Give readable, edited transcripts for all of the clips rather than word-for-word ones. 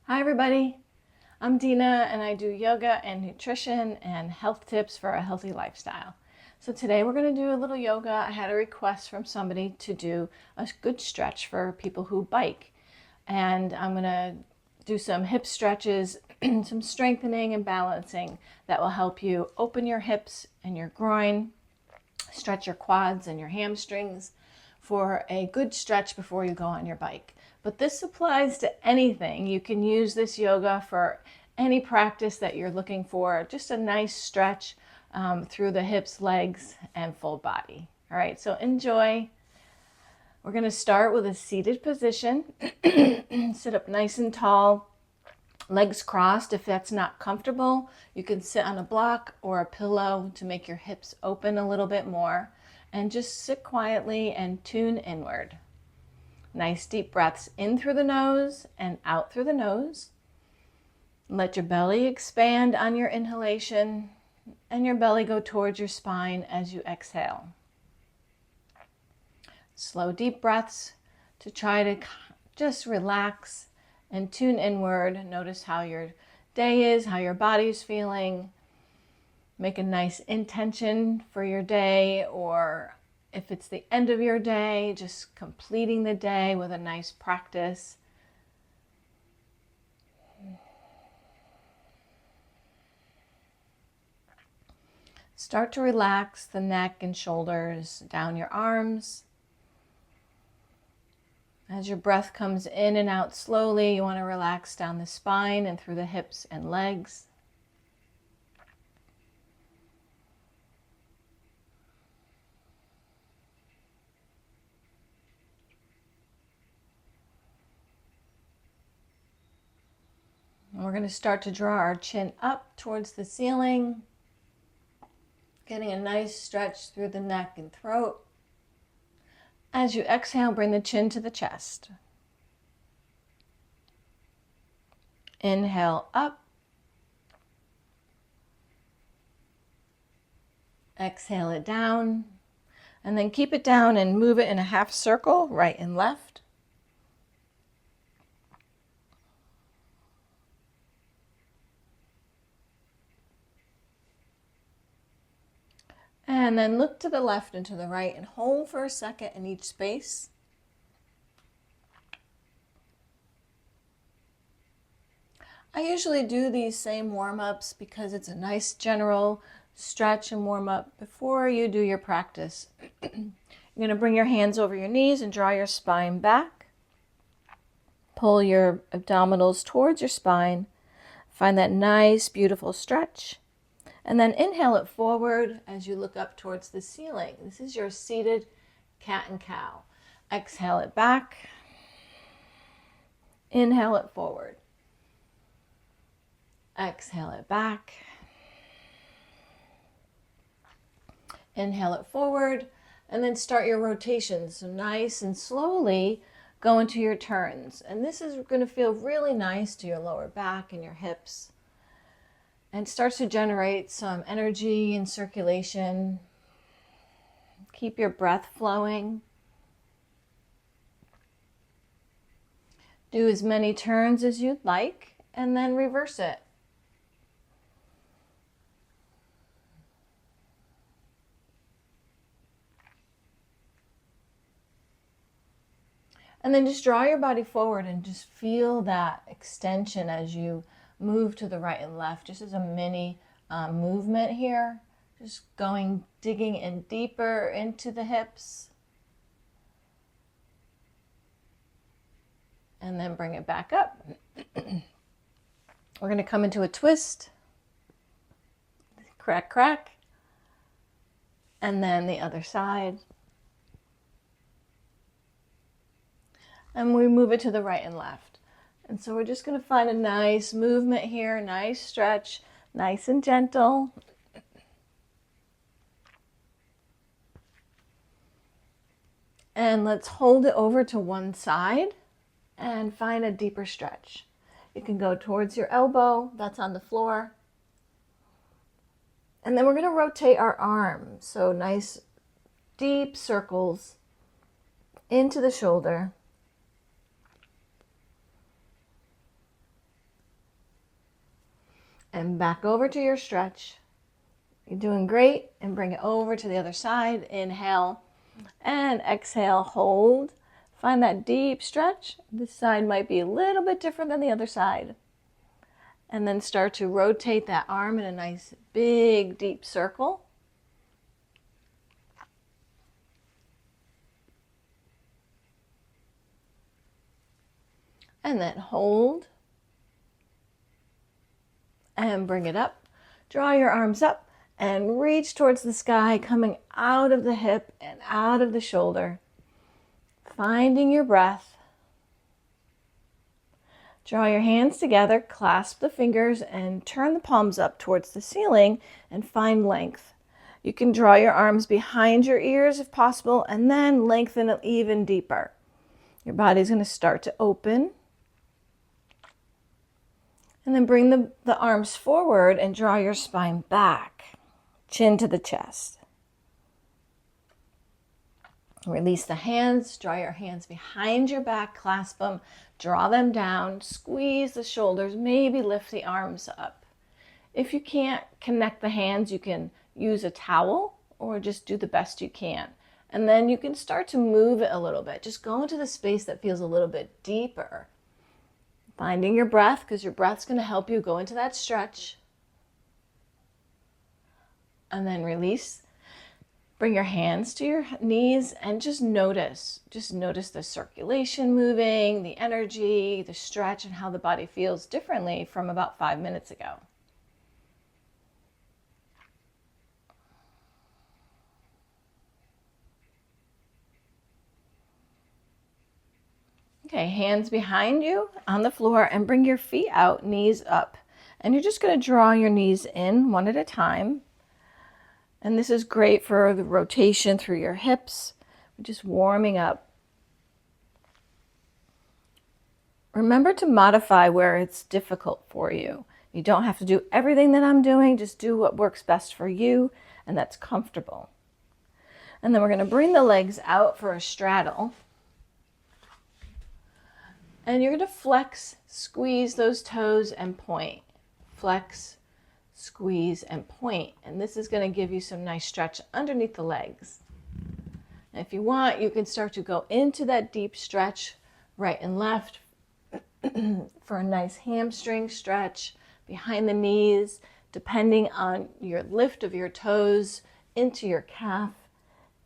Hi everybody, I'm Dina and I do yoga and nutrition and health tips for a healthy lifestyle. So today we're going to do a little yoga. I had a request from somebody to do a good stretch for people who bike. And I'm going to do some hip stretches, some strengthening and balancing that will help you open your hips and your groin, stretch your quads and your hamstrings for a good stretch before you go on your bike. But this applies to anything. You can use this yoga for any practice that you're looking for, just a nice stretch through the hips, legs, and full body. All right, so enjoy. We're going to start with a seated position. Sit up nice and tall, legs crossed. If that's not comfortable, you can sit on a block or a pillow to make your hips open a little bit more. And just sit quietly and tune inward. Nice deep breaths in through the nose and out through the nose. Let your belly expand on your inhalation and your belly go towards your spine as you exhale. Slow deep breaths to try to just relax and tune inward. Notice how your day is, how your body's feeling. Make a nice intention for your day, or if it's the end of your day, just completing the day with a nice practice. Start to relax the neck and shoulders, down your arms. As your breath comes in and out slowly, you want to relax down the spine and through the hips and legs. And we're going to start to draw our chin up towards the ceiling, getting a nice stretch through the neck and throat. As you exhale, bring the chin to the chest. Inhale up. Exhale it down. And then keep it down and move it in a half circle, right and left. And then look to the left and to the right and hold for a second in each space. I usually do these same warm-ups because it's a nice general stretch and warm-up before you do your practice. You're going to bring your hands over your knees and draw your spine back. Pull your abdominals towards your spine. Find that nice, beautiful stretch. And then inhale it forward as you look up towards the ceiling. This is your seated cat and cow. Exhale it back. Inhale it forward. Exhale it back. Inhale it forward. And then start your rotations. So nice and slowly go into your turns. And this is going to feel really nice to your lower back and your hips. And starts to generate some energy and circulation. Keep your breath flowing. Do as many turns as you'd like, and then reverse it. And then just draw your body forward and just feel that extension as you move to the right and left, just as a mini movement here. Just digging in deeper into the hips. And then bring it back up. We're going to come into a twist. Crack, crack. And then the other side. And we move it to the right and left. And so we're just going to find a nice movement here, nice stretch, nice and gentle. And let's hold it over to one side and find a deeper stretch. You can go towards your elbow, that's on the floor. And then we're going to rotate our arms. So nice deep circles into the shoulder. and back over to your stretch. You're doing great, and bring it over to the other side. Inhale and exhale, hold. Find that deep stretch. This side might be a little bit different than the other side. And then start to rotate that arm in a nice big deep circle. And then hold. And bring it up. Draw your arms up and reach towards the sky, coming out of the hip and out of the shoulder. Finding your breath. Draw your hands together, clasp the fingers, and turn the palms up towards the ceiling and find length. You can draw your arms behind your ears if possible, and then lengthen it even deeper. Your body's going to start to open. And then bring the arms forward and draw your spine back, chin to the chest. Release the hands, draw your hands behind your back, clasp them, draw them down, squeeze the shoulders, maybe lift the arms up. If you can't connect the hands, you can use a towel or just do the best you can. And then you can start to move it a little bit. Just go into the space that feels a little bit deeper. Finding your breath, because your breath's going to help you go into that stretch. And then release. Bring your hands to your knees and just notice. Just notice the circulation moving, the energy, the stretch, and how the body feels differently from about 5 minutes ago. Okay, hands behind you on the floor and bring your feet out, knees up. And you're just going to draw your knees in one at a time. And this is great for the rotation through your hips, just warming up. Remember to modify where it's difficult for you. You don't have to do everything that I'm doing, just do what works best for you and that's comfortable. And then we're going to bring the legs out for a straddle. And you're going to flex, squeeze those toes and point. Flex, squeeze, and point. And this is going to give you some nice stretch underneath the legs. And if you want, you can start to go into that deep stretch, right and left, for a nice hamstring stretch behind the knees, depending on your lift of your toes into your calf,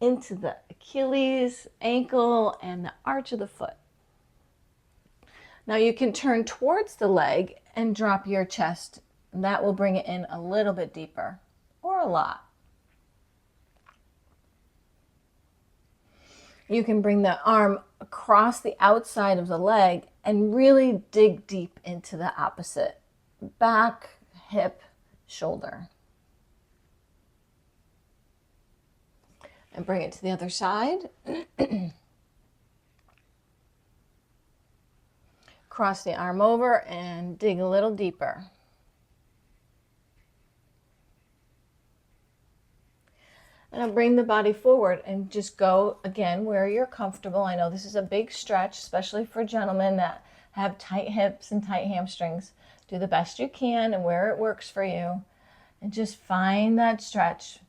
into the Achilles, ankle, and the arch of the foot. Now you can turn towards the leg and drop your chest. That will bring it in a little bit deeper, or a lot. You can bring the arm across the outside of the leg and really dig deep into the opposite. Back, hip, shoulder. And bring it to the other side. Cross the arm over and dig a little deeper. And I'll bring the body forward and just go again where you're comfortable. I know this is a big stretch, especially for gentlemen that have tight hips and tight hamstrings. Do the best you can and where it works for you. And just find that stretch.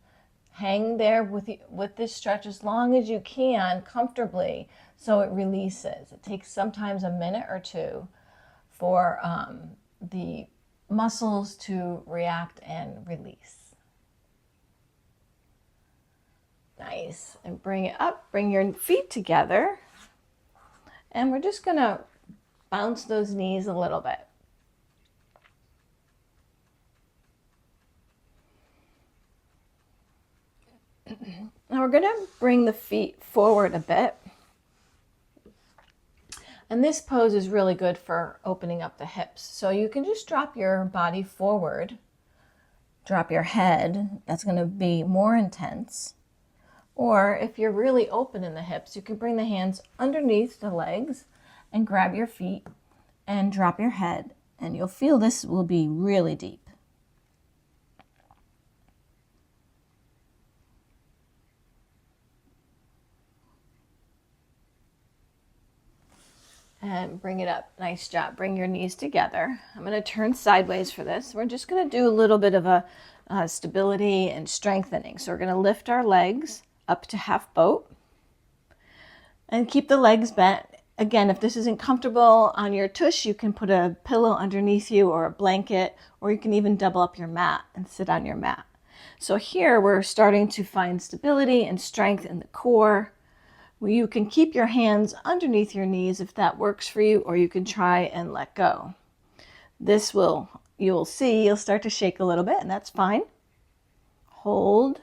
Hang there with this stretch as long as you can comfortably so it releases. It takes sometimes a minute or two for the muscles to react and release. Nice. And bring it up. Bring your feet together. And we're just going to bounce those knees a little bit. Now we're going to bring the feet forward a bit. And this pose is really good for opening up the hips. So you can just drop your body forward. Drop your head. That's going to be more intense. Or if you're really open in the hips, you can bring the hands underneath the legs and grab your feet and drop your head. And you'll feel this will be really deep. and bring it up. Nice job. Bring your knees together. I'm going to turn sideways for this. We're just going to do a little bit of a stability and strengthening. So we're going to lift our legs up to half boat and keep the legs bent. Again, if this isn't comfortable on your tush, you can put a pillow underneath you or a blanket, or you can even double up your mat and sit on your mat. So here we're starting to find stability and strength in the core. You can keep your hands underneath your knees if that works for you, or you can try and let go. You'll see, you'll start to shake a little bit, and that's fine. Hold.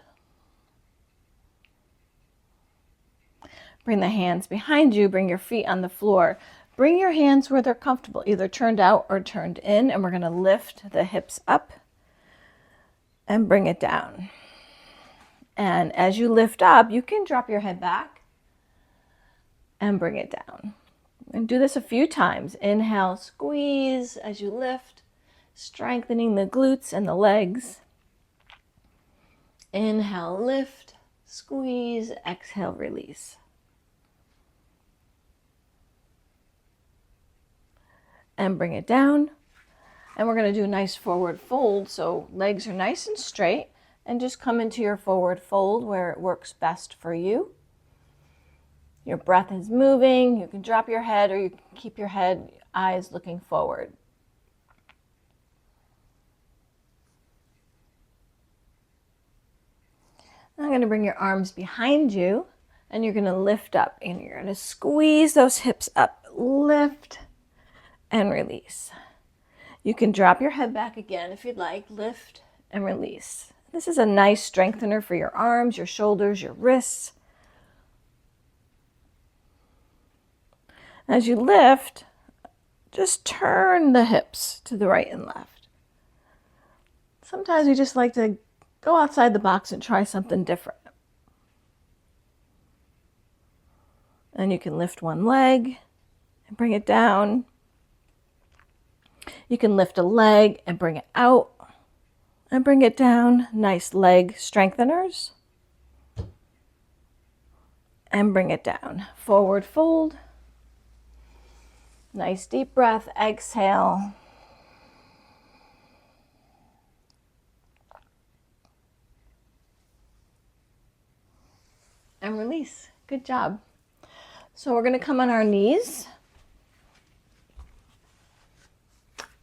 Bring the hands behind you, bring your feet on the floor. Bring your hands where they're comfortable, either turned out or turned in, and we're going to lift the hips up and bring it down. And as you lift up, you can drop your head back and bring it down. And do this a few times. Inhale, squeeze as you lift, strengthening the glutes and the legs. Inhale, lift, squeeze, exhale, release. And bring it down. And we're going to do a nice forward fold. So legs are nice and straight, and just come into your forward fold where it works best for you. Your breath is moving. You can drop your head, or you can keep your head, eyes looking forward. Now I'm going to bring your arms behind you, and you're going to lift up, and you're going to squeeze those hips up. Lift and release. You can drop your head back again if you'd like. Lift and release. This is a nice strengthener for your arms, your shoulders, your wrists. As you lift, just turn the hips to the right and left. Sometimes we just like to go outside the box and try something different. And you can lift one leg and bring it down. You can lift a leg and bring it out and bring it down. Nice leg strengtheners. And bring it down. Forward fold. Nice deep breath, exhale. And release. Good job. So we're going to come on our knees.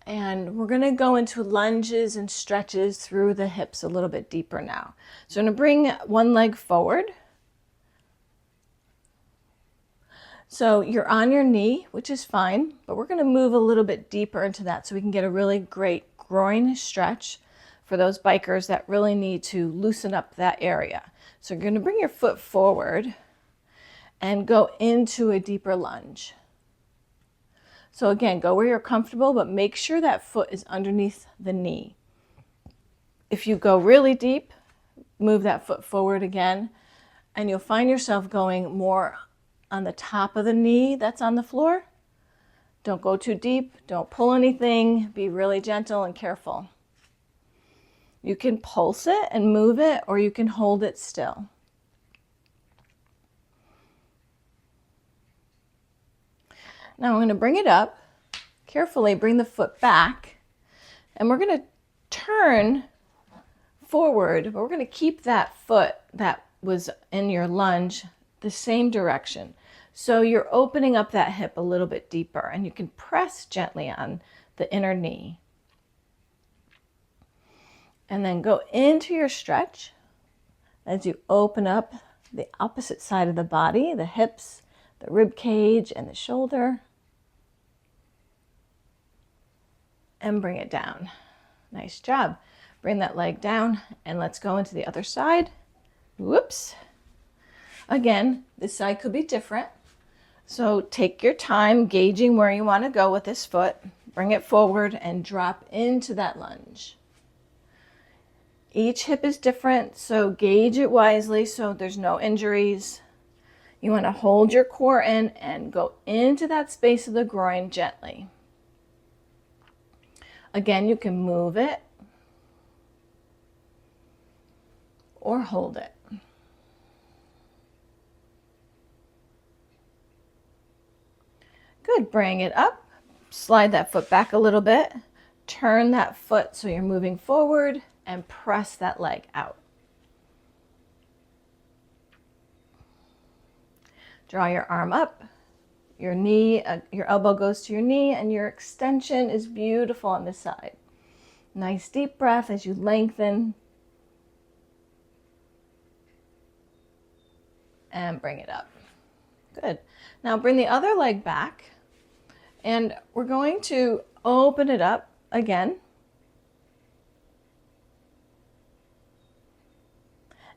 And we're going to go into lunges and stretches through the hips a little bit deeper now. So I'm going to bring one leg forward. So you're on your knee, which is fine, but we're going to move a little bit deeper into that so we can get a really great groin stretch for those bikers that really need to loosen up that area. So you're going to bring your foot forward and go into a deeper lunge. So again, go where you're comfortable, but make sure that foot is underneath the knee. If you go really deep, move that foot forward again, and you'll find yourself going more on the top of the knee that's on the floor. Don't go too deep. Don't pull anything. Be really gentle and careful. You can pulse it and move it, or you can hold it still. Now I'm going to bring it up. Carefully bring the foot back. And we're going to turn forward, but we're going to keep that foot that was in your lunge the same direction. So you're opening up that hip a little bit deeper, and you can press gently on the inner knee. And then go into your stretch as you open up the opposite side of the body, the hips, the rib cage, and the shoulder. And bring it down. Nice job. Bring that leg down, and let's go into the other side. Whoops. Again, this side could be different. So take your time gauging where you want to go with this foot. Bring it forward and drop into that lunge. Each hip is different, so gauge it wisely so there's no injuries. You want to hold your core in and go into that space of the groin gently. Again, you can move it or hold it. Good, bring it up. Slide that foot back a little bit. Turn that foot so you're moving forward and press that leg out. Draw your arm up. Your knee, your elbow goes to your knee, and your extension is beautiful on this side. Nice deep breath as you lengthen. And bring it up. Good. Now bring the other leg back, and we're going to open it up again.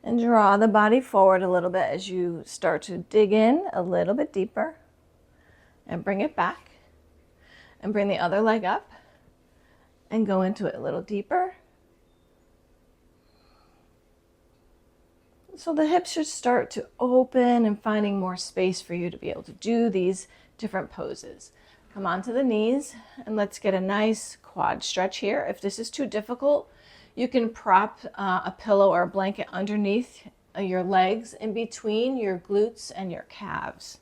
And draw the body forward a little bit as you start to dig in a little bit deeper. And bring it back. And bring the other leg up. And go into it a little deeper. So the hips should start to open and finding more space for you to be able to do these different poses. Come onto the knees and let's get a nice quad stretch here. If this is too difficult, you can prop a pillow or a blanket underneath your legs in between your glutes and your calves.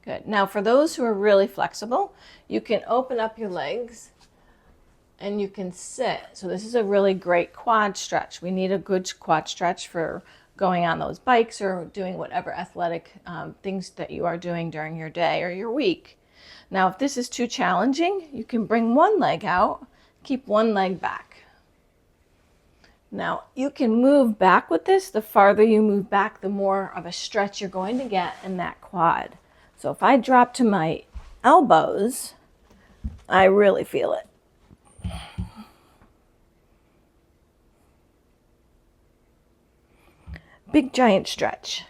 Good. Now for those who are really flexible, you can open up your legs and you can sit. So this is a really great quad stretch. We need a good quad stretch for going on those bikes or doing whatever athletic things that you are doing during your day or your week. Now if this is too challenging, you can bring one leg out, keep one leg back. Now you can move back with this. The farther you move back, the more of a stretch you're going to get in that quad. So if I drop to my elbows, I really feel it. Big giant stretch.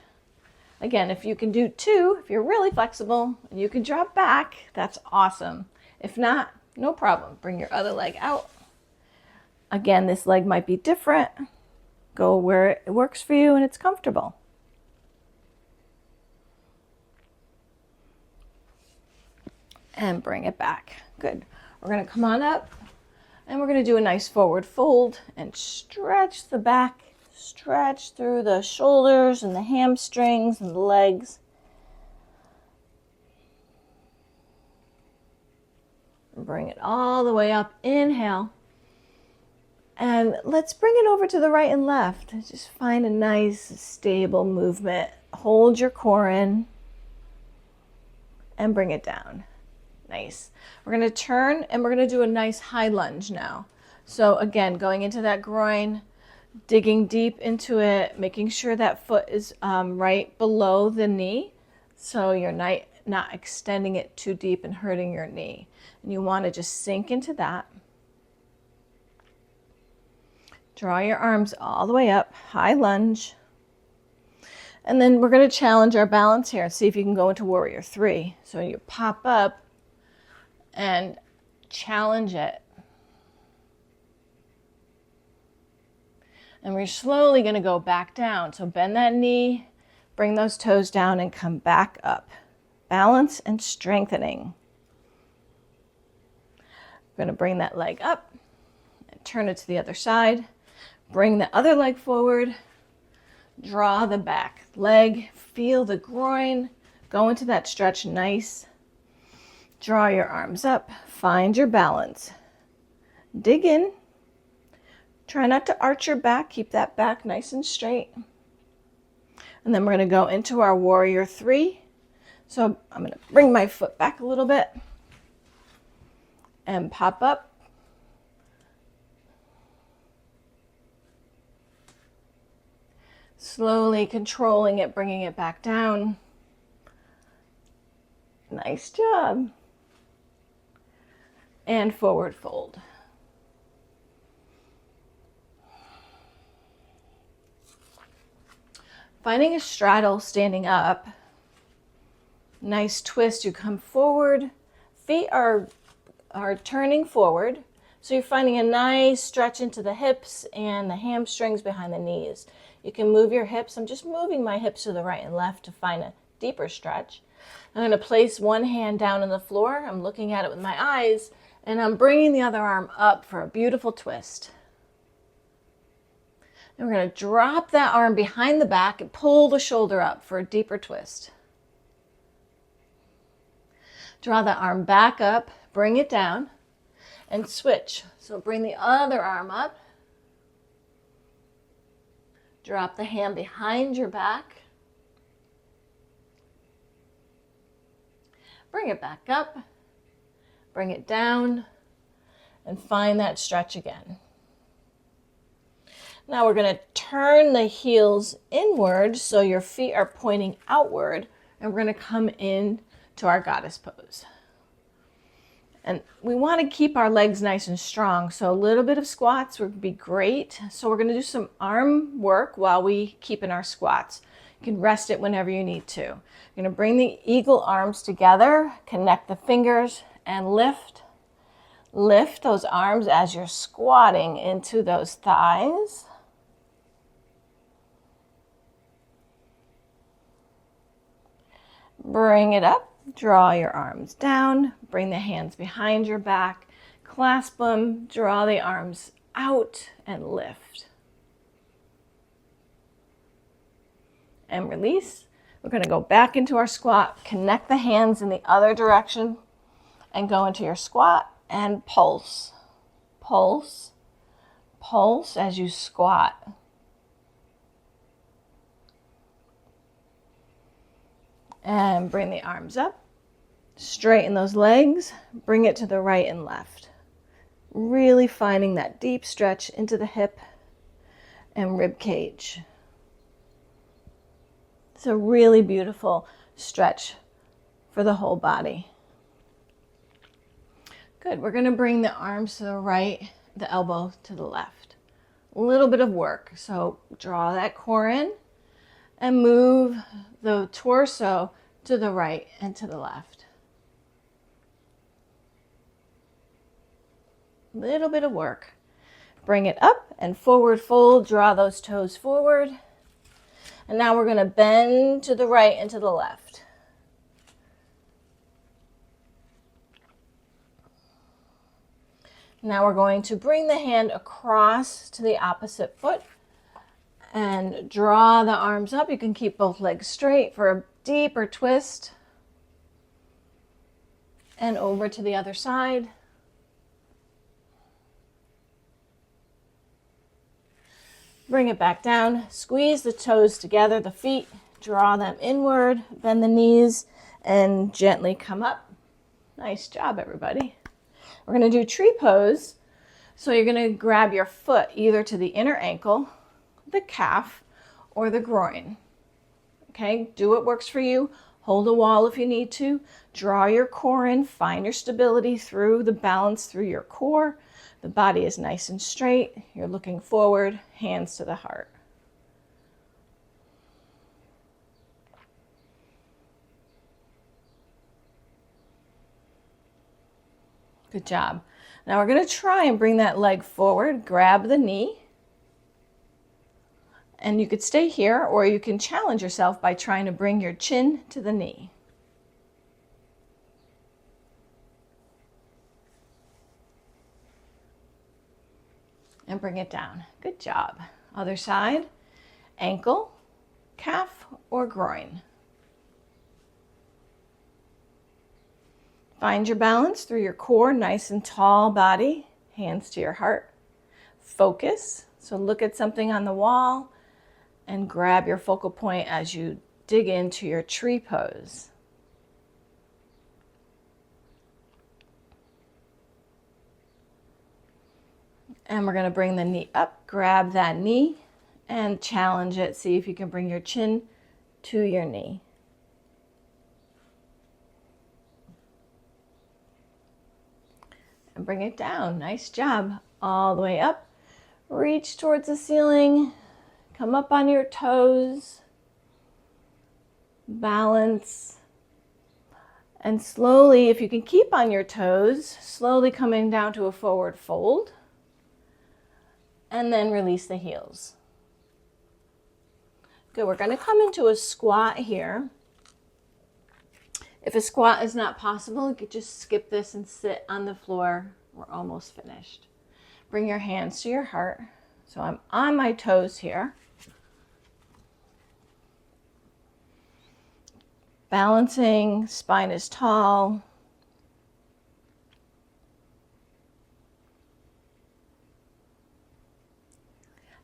Again, if you can do two, if you're really flexible and you can drop back, that's awesome. If not, no problem. Bring your other leg out. Again, this leg might be different. Go where it works for you and it's comfortable. And bring it back. Good. We're going to come on up and we're going to do a nice forward fold and stretch the back, stretch through the shoulders and the hamstrings and the legs. Bring it all the way up. Inhale. And let's bring it over to the right and left. Just find a nice stable movement. Hold your core in and bring it down. Nice. We're going to turn and we're going to do a nice high lunge now. So again, going into that groin, digging deep into it, making sure that foot is right below the knee. So you're not extending it too deep and hurting your knee. And you want to just sink into that. Draw your arms all the way up, high lunge. And then we're going to challenge our balance here and see if you can go into Warrior 3. So you pop up and challenge it. And we're slowly going to go back down. So bend that knee, bring those toes down and come back up. Balance and strengthening. We're going to bring that leg up and turn it to the other side. Bring the other leg forward. Draw the back leg. Feel the groin. Go into that stretch nice. Draw your arms up. Find your balance. Dig in. Try not to arch your back. Keep that back nice and straight. And then we're going to go into our Warrior 3. So I'm going to bring my foot back a little bit and pop up. Slowly controlling it, bringing it back down. Nice job. And forward fold. Finding a straddle standing up. Nice twist. You come forward. Feet are turning forward. So you're finding a nice stretch into the hips and the hamstrings behind the knees. You can move your hips. I'm just moving my hips to the right and left to find a deeper stretch. I'm going to place one hand down on the floor. I'm looking at it with my eyes, and I'm bringing the other arm up for a beautiful twist. And we're going to drop that arm behind the back and pull the shoulder up for a deeper twist. Draw the arm back up, bring it down, and switch. So bring the other arm up. Drop the hand behind your back. Bring it back up, bring it down, and find that stretch again. Now we're going to turn the heels inward so your feet are pointing outward, and we're going to come in to our goddess pose. And we want to keep our legs nice and strong, so a little bit of squats would be great. So we're going to do some arm work while we keep in our squats. You can rest it whenever you need to. You're going to bring the eagle arms together, connect the fingers, and lift. Lift those arms as you're squatting into those thighs. Bring it up, draw your arms down, bring the hands behind your back, clasp them, draw the arms out, and lift. And release. We're going to go back into our squat, connect the hands in the other direction, and go into your squat and pulse. Pulse, pulse as you squat. And bring the arms up, straighten those legs, bring it to the right and left. Really finding that deep stretch into the hip and rib cage. It's a really beautiful stretch for the whole body. Good, we're gonna bring the arms to the right, the elbow to the left. A little bit of work, so draw that core in and move the torso to the right and to the left. Little bit of work. Bring it up and forward fold, draw those toes forward. And now we're going to bend to the right and to the left. Now we're going to bring the hand across to the opposite foot and draw the arms up. You can keep both legs straight for a deeper twist. And over to the other side. Bring it back down, squeeze the toes together, the feet, draw them inward, bend the knees, and gently come up. Nice job, everybody. We're going to do tree pose. So you're going to grab your foot either to the inner ankle, the calf, or the groin. Okay, do what works for you. Hold a wall if you need to. Draw your core in, find your stability through the balance through your core. The body is nice and straight. You're looking forward, hands to the heart. Good job. Now we're going to try and bring that leg forward, grab the knee. And you could stay here, or you can challenge yourself by trying to bring your chin to the knee. And bring it down. Good job. Other side, ankle, calf, or groin. Find your balance through your core, nice and tall body, hands to your heart. Focus. So look at something on the wall and grab your focal point as you dig into your tree pose. And we're going to bring the knee up, grab that knee, and challenge it. See if you can bring your chin to your knee. And bring it down. Nice job. All the way up. Reach towards the ceiling. Come up on your toes. Balance. And slowly, if you can keep on your toes, slowly coming down to a forward fold. And then release the heels. Good, we're going to come into a squat here. If a squat is not possible, you could just skip this and sit on the floor. We're almost finished. Bring your hands to your heart. So I'm on my toes here. Balancing, spine is tall.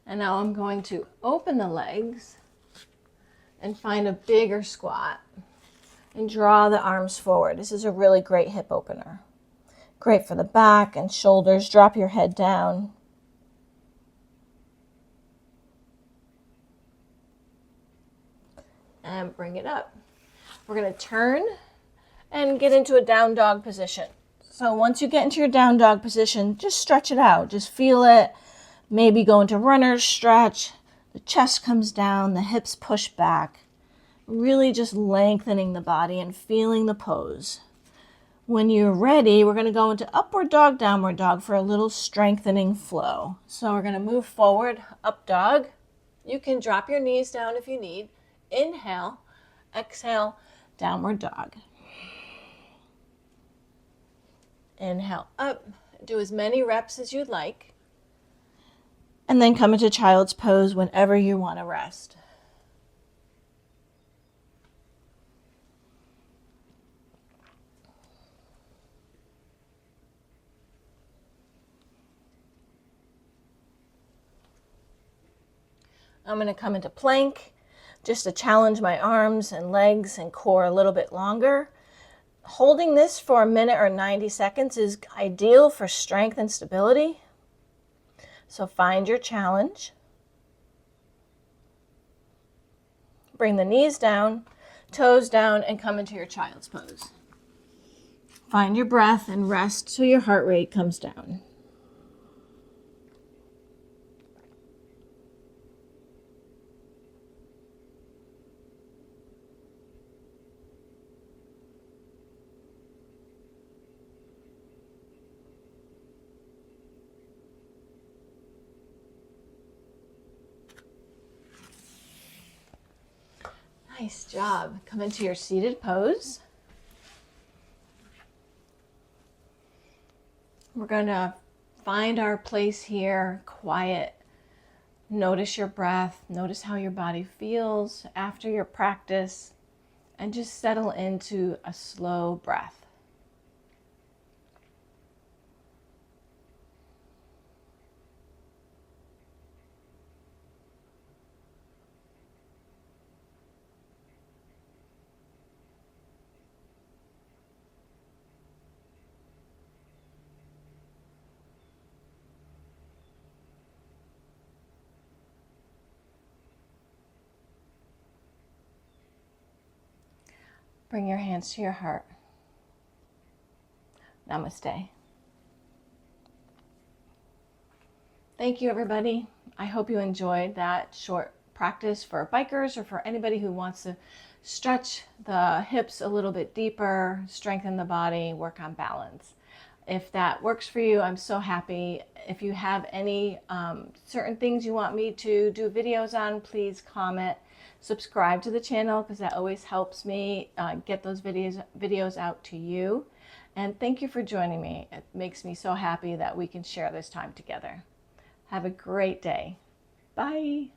And now I'm going to open the legs and find a bigger squat and draw the arms forward. This is a really great hip opener. Great for the back and shoulders. Drop your head down. And bring it up. We're going to turn and get into a down dog position. So once you get into your down dog position, just stretch it out. Just feel it. Maybe go into runner's stretch. The chest comes down, the hips push back. Really just lengthening the body and feeling the pose. When you're ready, we're going to go into upward dog, downward dog for a little strengthening flow. So we're going to move forward, up dog. You can drop your knees down if you need. Inhale, exhale, downward dog. Inhale up, do as many reps as you'd like. And then come into child's pose whenever you want to rest. I'm going to come into plank just to challenge my arms and legs and core a little bit longer. Holding this for a minute or 90 seconds is ideal for strength and stability. So find your challenge. Bring the knees down, toes down, and come into your child's pose. Find your breath and rest so your heart rate comes down. Nice job. Come into your seated pose. We're going to find our place here, quiet. Notice your breath. Notice how your body feels after your practice. And just settle into a slow breath. Bring your hands to your heart. Namaste. Thank you, everybody. I hope you enjoyed that short practice for bikers or for anybody who wants to stretch the hips a little bit deeper, strengthen the body, work on balance. If that works for you, I'm so happy. If you have any certain things you want me to do videos on, please comment. Subscribe to the channel because that always helps me get those videos out to you. And thank you for joining me. It makes me so happy that we can share this time together. Have a great day. Bye.